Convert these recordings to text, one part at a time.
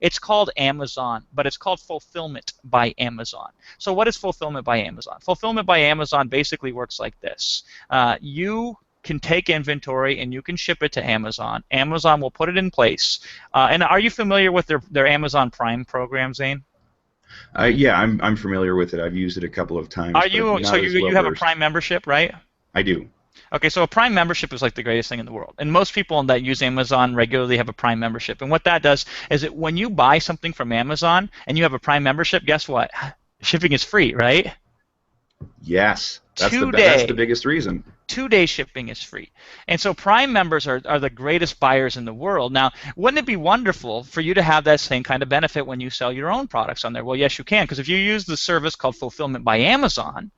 It's called Amazon, but it's called Fulfillment by Amazon. So what is Fulfillment by Amazon? Fulfillment by Amazon basically works like this. You can take inventory and you can ship it to Amazon. Amazon will put it in place. And are you familiar with their Amazon Prime program, Zane? Yeah, I'm familiar with it. I've used it a couple of times, Are but you so not as you well have a versed. Prime membership, right? I do. Okay, so a Prime membership is like the greatest thing in the world. And most people that use Amazon regularly have a Prime membership. And what that does is that when you buy something from Amazon and you have a Prime membership, guess what? Shipping is free, right? Yes, Two that's the day. biggest reason. 2 day shipping is free. And so Prime members are the greatest buyers in the world. Now, wouldn't it be wonderful for you to have that same kind of benefit when you sell your own products on there? Well, yes, you can, because if you use the service called Fulfillment by Amazon,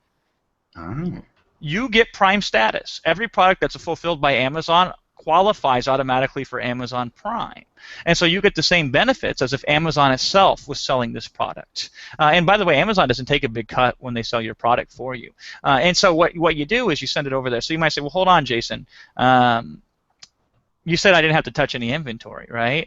Oh, you get Prime status. Every product that's fulfilled by Amazon qualifies automatically for Amazon Prime. And so you get the same benefits as if Amazon itself was selling this product. And by the way, Amazon doesn't take a big cut when they sell your product for you. And so what you do is you send it over there. So you might say, well, hold on, Jason. You said I didn't have to touch any inventory, right?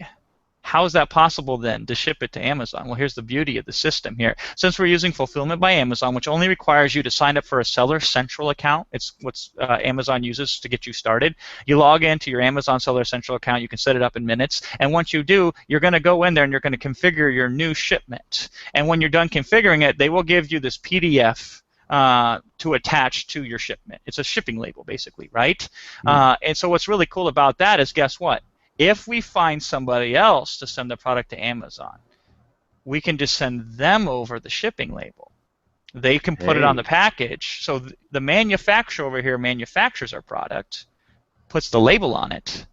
How is that possible then to ship it to Amazon? Well, here's the beauty of the system here. Since we're using Fulfillment by Amazon, which only requires you to sign up for a Seller Central account, it's what Amazon uses to get you started. You log into your Amazon Seller Central account. You can set it up in minutes. And once you do, you're going to go in there and you're going to configure your new shipment. And when you're done configuring it, they will give you this PDF to attach to your shipment. It's a shipping label, basically, right? And so what's really cool about that is, guess what? If we find somebody else to send the product to Amazon, we can just send them over the shipping label. They can put it on the hey. package. So the manufacturer over here manufactures our product, puts the label on it,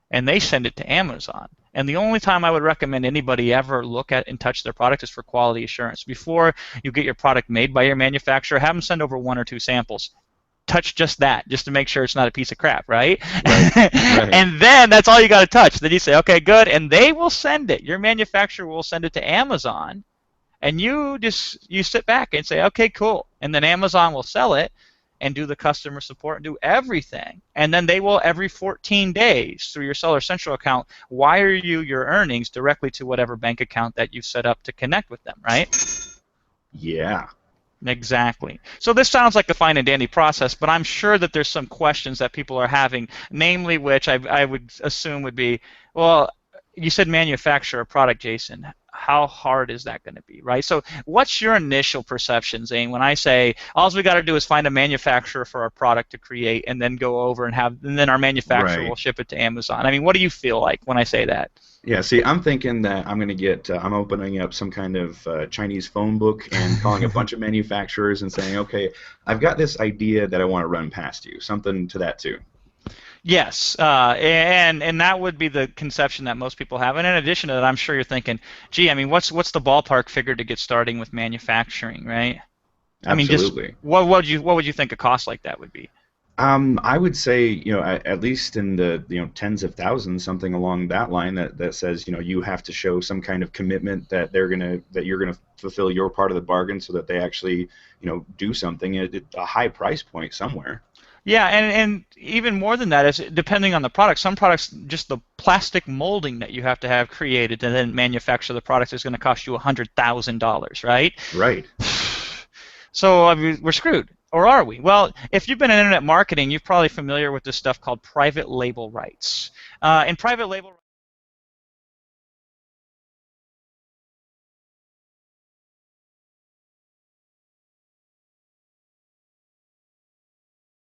and they send it to Amazon. And the only time I would recommend anybody ever look at and touch their product is for quality assurance. Before you get your product made by your manufacturer, have them send over 1 or 2 samples. Touch just that, just to make sure it's not a piece of crap, right? Right, right. And then that's all you got to touch. Then you say, okay, good, and they will send it. Your manufacturer will send it to Amazon, and you sit back and say, okay, cool. And then Amazon will sell it and do the customer support and do everything. And then they will, every 14 days through your Seller Central account, wire you your earnings directly to whatever bank account that you set up to connect with them, right? Yeah. Exactly. So this sounds like a fine and dandy process, but I'm sure that there's some questions that people are having, namely which I would assume would be, well, you said manufacture a product, Jason. How hard is that going to be, right? So what's your initial perception, Zane, when I say all we got to do is find a manufacturer for our product to create and then go over and then our manufacturer will Right. ship it to Amazon? I mean, what do you feel like when I say that? Yeah, see, I'm thinking that I'm going to I'm opening up some kind of Chinese phone book and calling a bunch of manufacturers and saying, okay, I've got this idea that I want to run past you, something to that too. Yes, and that would be the conception that most people have. And in addition to that, I'm sure you're thinking, gee, I mean, what's the ballpark figure to get starting with manufacturing, right? I mean, just Absolutely. what would you think a cost like that would be? I would say, at least in the, tens of thousands, something along that line that says, you have to show some kind of commitment that that you're gonna fulfill your part of the bargain so that they actually, do something at a high price point somewhere. Yeah, and even more than that is depending on the product. Some products, just the plastic molding that you have to have created and then manufacture the product is going to cost you $100,000, right? Right. So I mean, we're screwed. Or are we? Well, if you've been in internet marketing, you're probably familiar with this stuff called private label rights. And private label